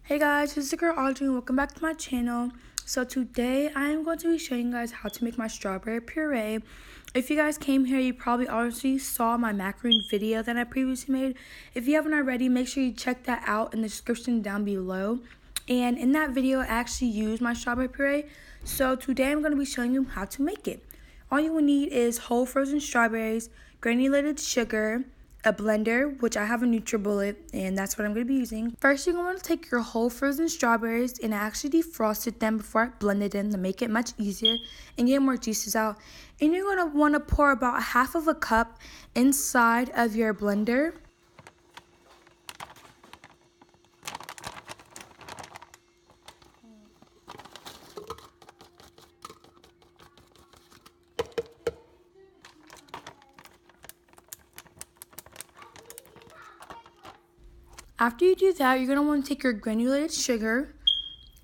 Hey guys, this is the girl Audrey and welcome back to my channel. So today I am going to be showing you guys how to make my strawberry puree. If you guys came here, you probably already saw my macaroon video that I previously made. If you haven't already, make sure you check that out in the description down below. And in that video, I actually used my strawberry puree. So today I'm going to be showing you how to make it. All you will need is whole frozen strawberries, granulated sugar, a blender, which I have a NutriBullet, and that's what I'm going to be using. First, you're going to take your whole frozen strawberries, and I actually defrosted them before I blended them to make it much easier and get more juices out. And you're going to want to pour about half of a cup inside of your blender. After you do that, you're going to want to take your granulated sugar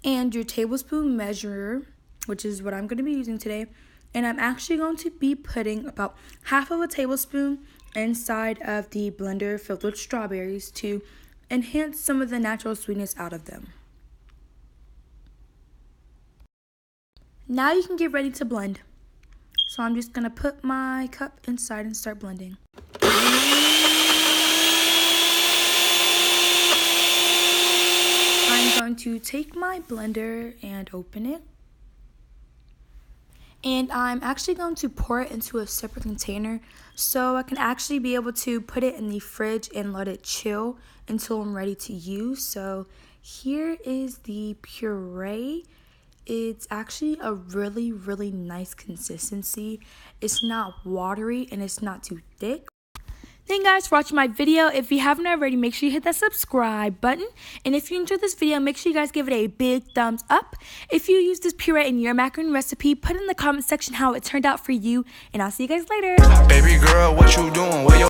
and your tablespoon measurer, which is what I'm going to be using today. And I'm actually going to be putting about half of a tablespoon inside of the blender filled with strawberries to enhance some of the natural sweetness out of them. Now you can get ready to blend. So I'm just going to put my cup inside and start blending. I'm going to take my blender and open it. And I'm actually going to pour it into a separate container so I can actually be able to put it in the fridge and let it chill until I'm ready to use. So here is the puree. It's actually a really nice consistency. It's not watery and it's not too thick. Thank you guys for watching my video. If you haven't already, make sure you hit that subscribe button. And if you enjoyed this video, make sure you guys give it a big thumbs up. If you use this puree in your macaroon recipe, put in the comment section how it turned out for you. And I'll see you guys later. Baby girl, what you doing?